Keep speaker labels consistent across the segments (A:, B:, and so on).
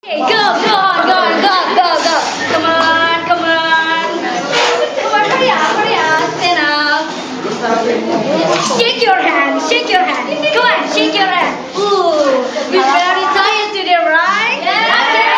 A: Okay, go on, go on, go. Come on. Come on, hurry up, stand up. Shake your hand. Come on, shake your hand. Ooh, you're very tired today, right? Okay,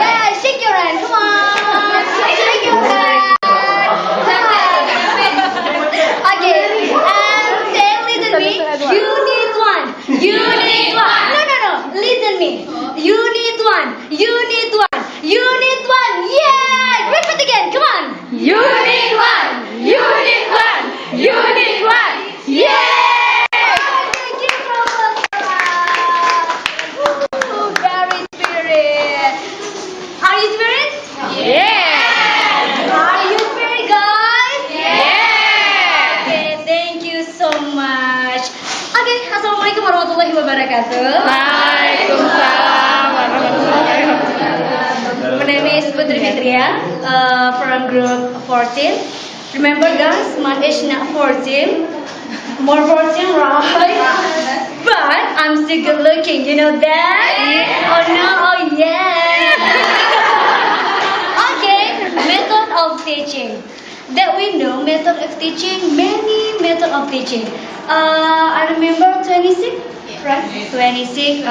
A: yeah, shake your hand. Come on, shake your hand. Okay, and say, listen me. You need one. No. Listen me. You need one. Yeah. Repeat again. Come on.
B: You need one. Yeah!
A: Thank you, Professor. Ooh, very spirit. Are you spirit?
B: Yeah!
A: Are you spirit, guys?
B: Yeah!
A: Okay, thank you so much. Okay, assalamualaikum warahmatullahi wabarakatuh.
B: Waalaikumsalam warahmatullahi wabarakatuh.
A: My name is Putri Fitria from group 14. Remember, guys, my age not 14. More 14, right? But I'm still good looking, you know that?
B: Yeah.
A: Oh no, oh yeah. Okay, method of teaching. That we know method of teaching, many method of teaching. I remember 26, right? 26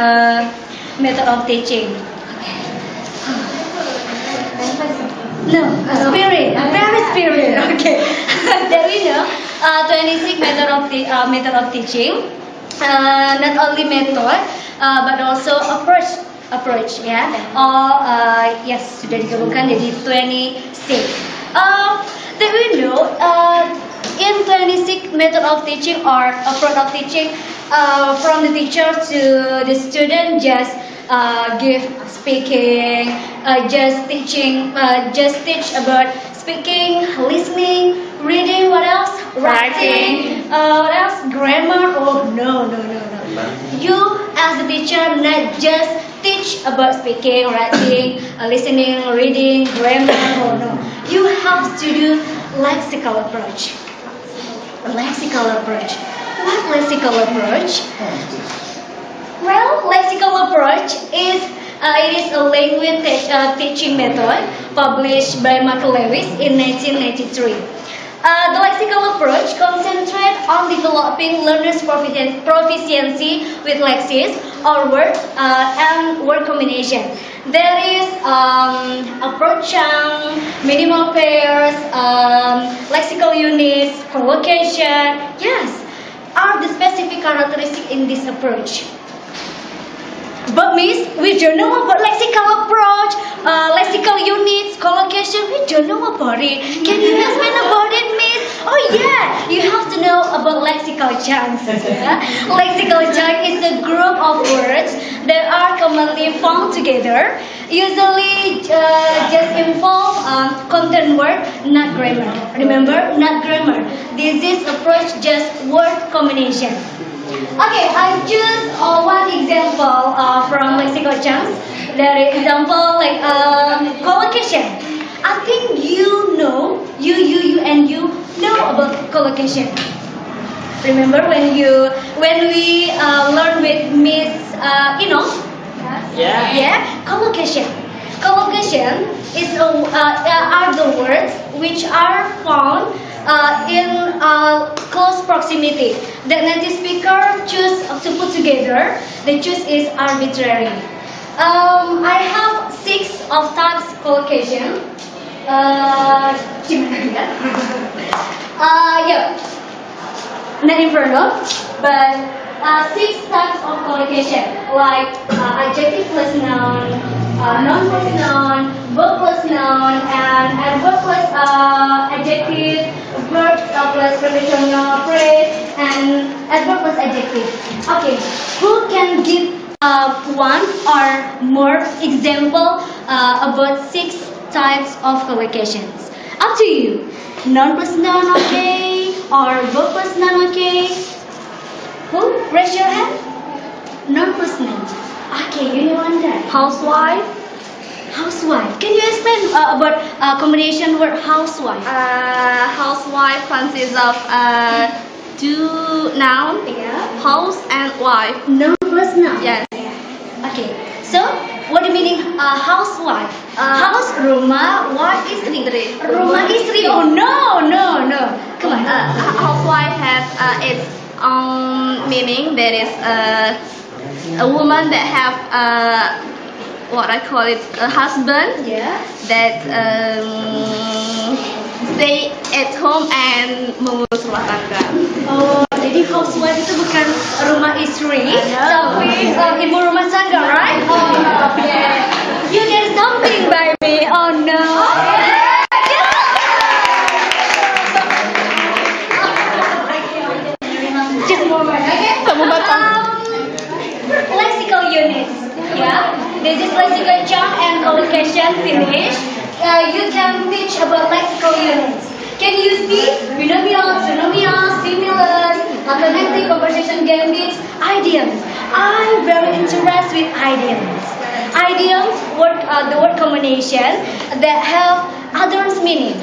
A: method of teaching. No, spirit, very spirit. Okay, that we know 26 method of teaching. Not only method, but also approach, ya. Yes, sudah digabungkan jadi 26. That we know in 26 method of teaching or approach of teaching, from the teacher to the student, just give speaking, just teach about speaking, listening, reading. What else? Writing. What else? Grammar. Oh no. You as a teacher not just teach about speaking, writing, listening, reading, grammar. Oh no. You have to do lexical approach. What lexical approach? Well, lexical approach is it is a language teaching method published by Michael Lewis in 1993. The lexical approach concentrates on developing learners' proficiency with lexis or word and word combination. There is approach, minimal pairs, lexical units, collocation. Yes, are the specific characteristics in this approach. But Miss, we don't know about lexical approach, lexical units, collocation. We don't know about it. Can you explain about it, Miss? Oh yeah, you have to know about lexical chunks. Lexical chunk is a group of words that are commonly found together. Usually, just involve content word, not grammar. Remember, not grammar. This is approach just word combination. Okay, I choose one example from lexical chunks. There is example like collocation. I think you know, you know about collocation. Remember when we learn with Miss Ino? Yeah. Collocation. Collocation is are the words which are found in close proximity that native speaker choose to put together. The choose is arbitrary. I have 6 of types collocation. Yeah, not in front of, but 6 types of collocation, like adjective plus noun, noun plus noun, verb plus noun, and adverb plus adjective, verb plus prepositional phrase, and adverb plus adjective. Okay, who can give one or more example about 6 types of collocations? Up to you. Noun plus noun, okay, or verb plus noun, okay? Who? Raise your hand. Noun plus noun. Okay, you know one that.
B: Housewife.
A: Can you explain about combination word housewife?
B: Housewife consists of 2 noun,
A: Yeah.
B: house and wife.
A: Noun plus noun.
B: Yes.
A: Okay. So What do you meaning housewife? House, rumah, wife, istri. Rumah, istri. Oh no, no, no. Come on.
B: Housewife has its own meaning. That is a woman that have what I call it a husband
A: Yeah.
B: that stay at home and mengurus rumah tangga.
A: Oh, jadi housewife itu bukan rumah istri, tapi ibu rumah tangga, right? Oh, yeah. You get something by me. Oh no. Just a moment, okay? Lexical units, yeah. This is lexical chunk and collocation finish. You can teach about lexical units. Can you see binomials, synomials, stimulus, alternative conversation gambits, idioms? I'm very interested with idioms. Idioms, the word combination that have others meaning.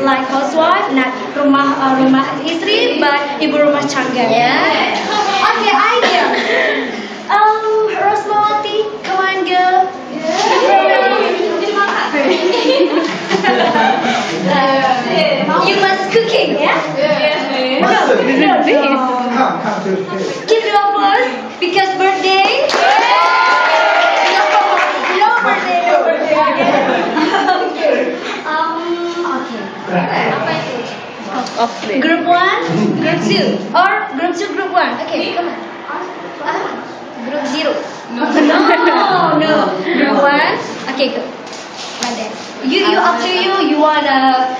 A: Like housewife, not rumah istri, but ibu rumah tangga. Yeah. Okay, idiom. Rosmawati, come on, girl. You must cooking, yeah? No. Keep it up, because birthday. Your birthday. Okay. Okay. Group 1, group 2, or group 2, group 1. Okay, come on. Group 0. No. Group 1. Okay, go. Like that. You up to you. You wanna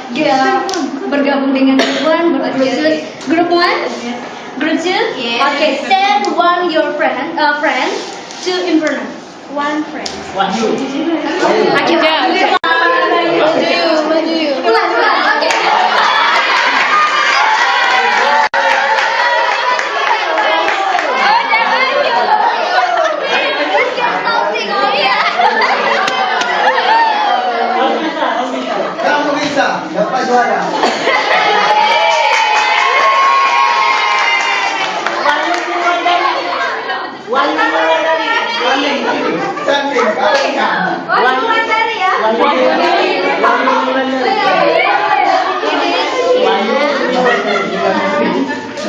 A: bergabung dengan group 1, group 2. Group 1, group 2.
B: Yes.
A: Okay, send your friend to improve. One friend. Okay. Come on. Okay.
C: Kamu bisa, dapat juara. Cantik,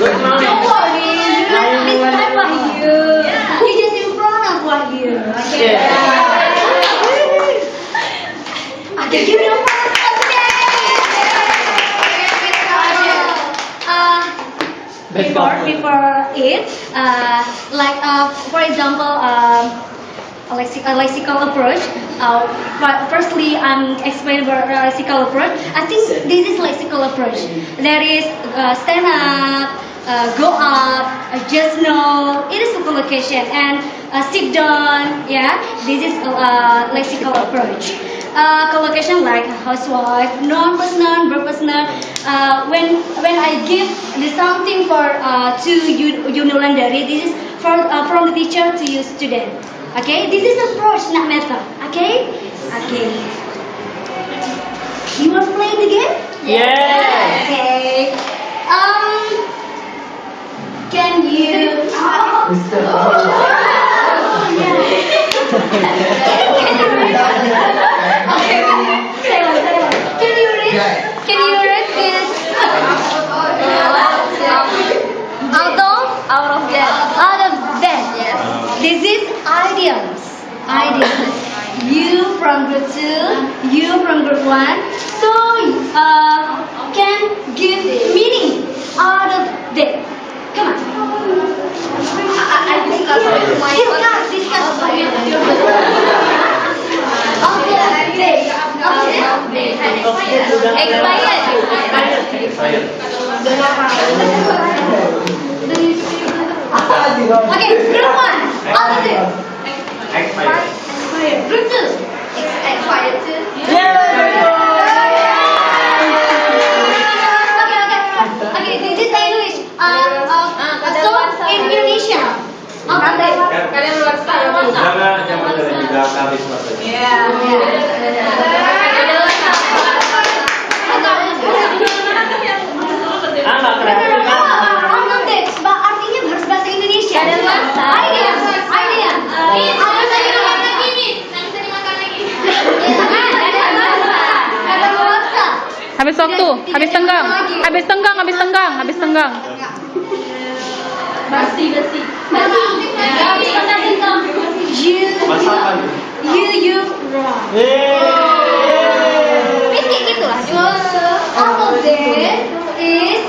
A: Don't worry, this time Wahyu. You just in front of Wahyu. Okay. Okay, give me a applause. Okay. Before it, like for example, a lexical approach. Firstly, I'm explaining about lexical approach. I think this is lexical approach. That is stand up, go up, just know. It is a collocation and sit down. Yeah, this is lexical approach. Collocation like housewife, noun personal, verb personal. When I give the something for to Yunulandari, this is from the teacher to you student. Okay, this is approach, not method. Okay. You want to play the game?
B: Yes.
A: Okay. Can you? Can you read this? Out of that.
B: Yes.
A: This is idioms. You from group 2, you from group 1. So can give meaning out of that. Come on.
B: I discuss with my
A: Discuss with your Okay, group 1. Alternative. Expired. Group 2.
B: expired too.
A: Okay, this is English. So in Indonesia.
B: Kalian luar
D: Jangan juga habis waktunya.
A: Alternative, artinya harus bahasa Indonesia. Idea.
E: Habis waktu, habis tenggang. Habis tenggang, habis tenggang, habis tenggang.
B: Basi.
A: You wrong.
B: Bisik gitulah.
A: All of this is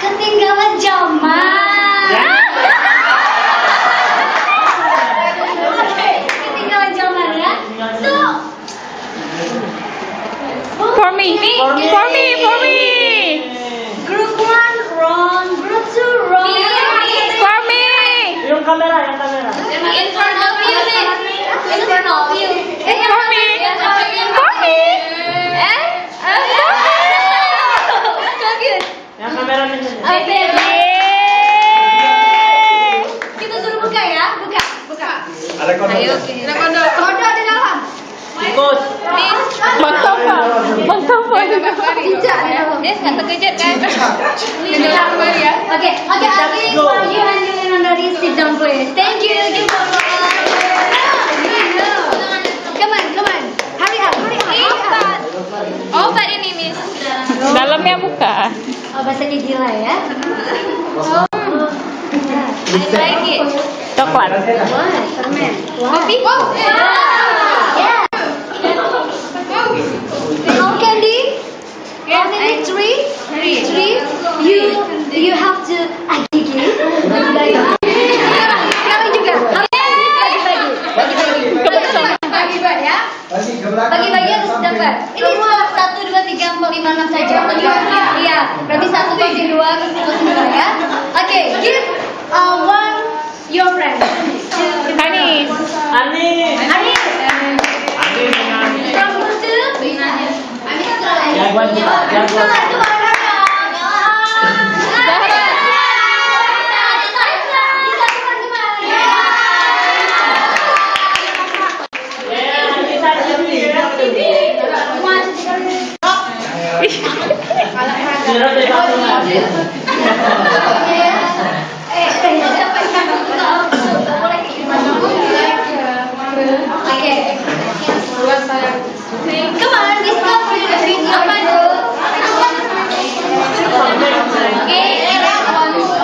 A: ketinggalan zaman. Ketinggalan zaman ya. So,
E: For me, for me, for me.
A: group 1 wrong, group 2 wrong.
E: For me.
D: Yung kamera, yung kamera.
B: In front of you, sis. In front of you.
E: For me. For me.
D: Yang kamera ini.
A: Oke.
E: Yeay.
A: Kita suruh buka ya, buka.
C: Ada kode.
A: Kode di dalam.
D: Ikut.
E: Mantap Pak. Mantap Pak.
A: Tidak di dalam.
B: Dia nggak terkejut kan?
A: Okay, Agnes, while you handling on the sit down, please. Thank you. Give a Come on. Hurry up.
B: Oh, tadi nih, Miss.
E: Dalamnya buka.
A: Oh, bahasanya gila ya.
B: I like it.
E: Coklat.
A: Wah, permen.
B: Kopi?
A: Yeah. How candy? How many? Three. You have to gigi. Kami juga. Bagi-bagi ya. Bagi-bagi harus dapat. Ini 1, 2, 3, 4, 5, 6 saja. Iya. Berarti 1 kasih 2 ya. Oke, give one your friend.
E: Anis.
D: Ani.
A: Ani.
D: Ani dengan
A: From who to?
D: jagoan kita. Jagoan. Sira dari patungan.
A: Come on, discover the dream. Apa itu?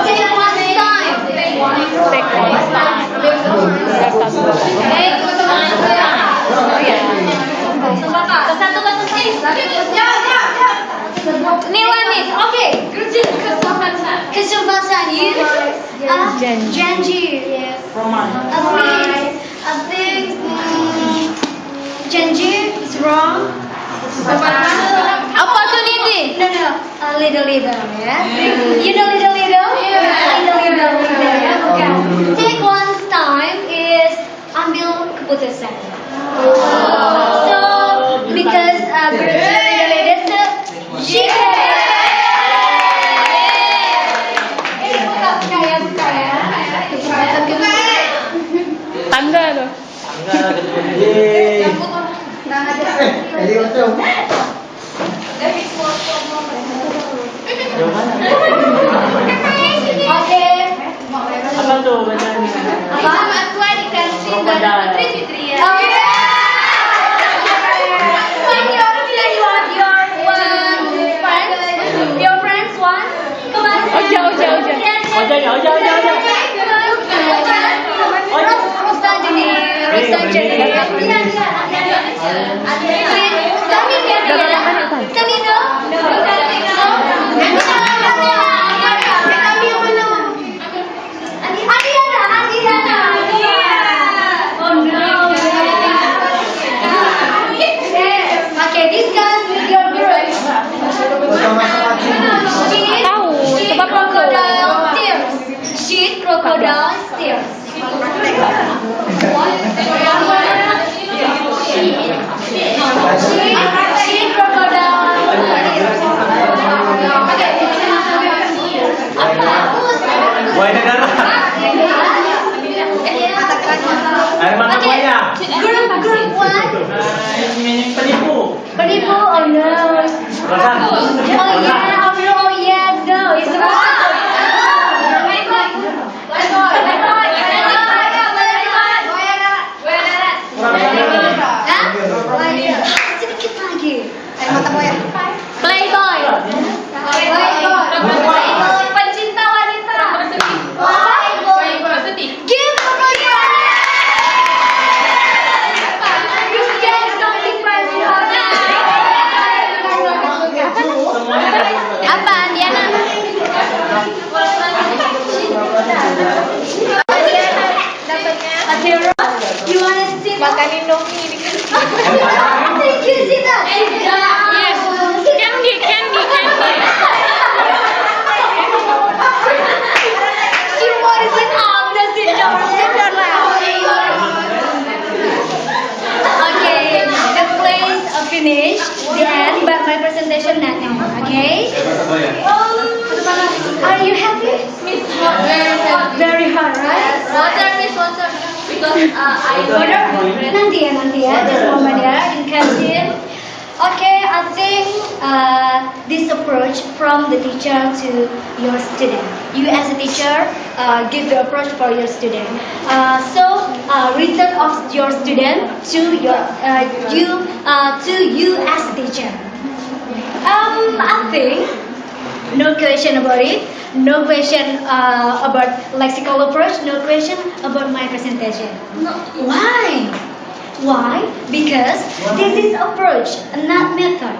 A: Take one time.
E: Take one time.
A: Satu Nilamis, okay. Kesempatan you. Janji. Yes. I think Janji is wrong.
B: Opportunity.
A: No. Little ya. You know little. Little ya. Bukan. Take one time is ambil keputusan. So because little she buka ya.
E: Tangga tuh.
C: Yeay. Jadi macam.
A: Oke.
D: Apa tuh bacaan?
A: Apa?
B: Aku dikasih
D: Krokodil.
B: dari Putri Fitria.
A: When you have your friends one, come on.
E: Oja.
A: Okay, discuss with your group.
E: Tahu, sebab
A: Crocodile tears. Sheet, crocodile tears. Sheet, crocodile
D: Buaya negara. Air mata buaya.
A: Group one.
D: Ini penipu.
A: Penipu, oh no.
D: Perasaan.
A: Oh yeah, no, it's wrong. Sedikit lagi. Playboy. Thank you, Sita.
E: Yes. Candy, candy, candy.
A: She wanted to have the sit down. Okay, the plays are finished. The end, but my presentation not now. Okay. Are you happy? Very hard, right?
B: Water, miss, water. Because I
A: Nanti ya, just moment ya, in canteen. Okay, I think this approach from the teacher to your student. You as a teacher give the approach for your student. Return of your student to you as a teacher. I think no question about it. No question about lexical approach. No question about my presentation.
B: No.
A: Why? Why? Because this is approach, not method.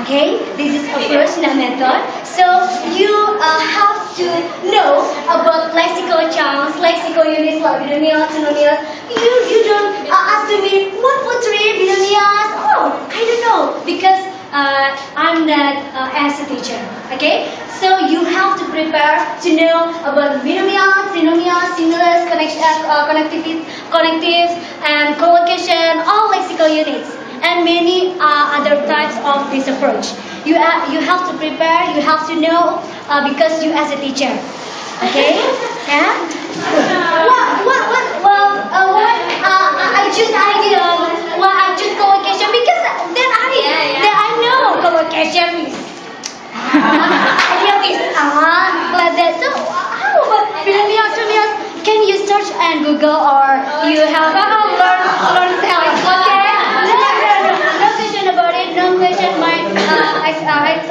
A: Okay, this is approach, not method. So you have to know about lexical charms, lexical units like binomials, synomials. You don't ask me what three binomials. Oh, I don't know because I'm not as a teacher. Okay, so you have to prepare to know about binomials, synomials, singulars, connectives, and collocation, all lexical units, and many other types of this approach. You have to prepare. You have to know because you as a teacher. Okay? Yeah. I choose idea. I choose collocation because then I know collocation is. Idea is like that. So how about binomials? Can you search and Google or you have learn self? Okay. No question about it. No question. My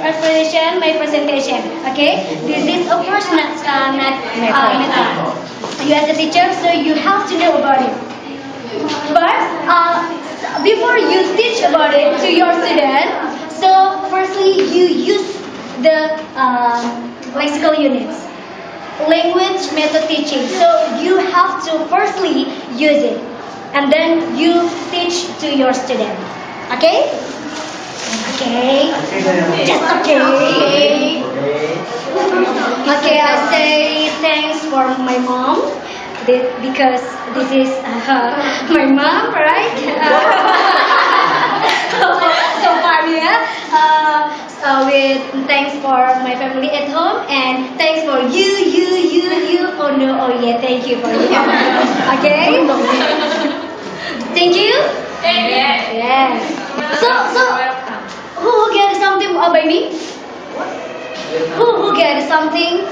A: explanation, my presentation. Okay. This is of course not method. You as a teacher, so you have to know about it. But before you teach about it to your student, so firstly you use the lexical units, language method teaching. So you have to firstly use it, and then you teach to your student. Okay? Okay. Just okay. Okay, I say thanks for my mom because this is my mom, right? So far, yeah. With thanks for my family at home and thanks for you. Oh no, oh yeah, thank you for you. Okay. Thank you. Yes. So who get something by me? Who get something?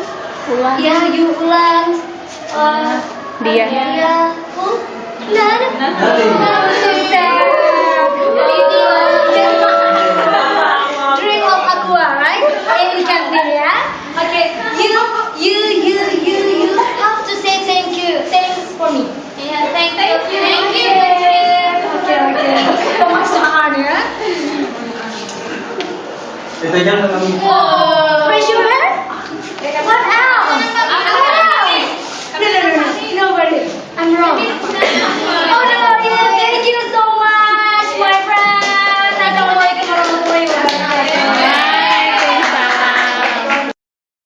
A: Yeah, you Ulan.
E: Dia.
A: Yeah. Who? Nana. Drink of aqua, right? In canteen, yeah. Okay. You have to say thank you. Thanks for me.
B: Yeah, thank you.
A: Okay. Pemaksaan ya.
C: Itu jangan kami.
A: Raise your hand. What else? No, worry. I'm wrong.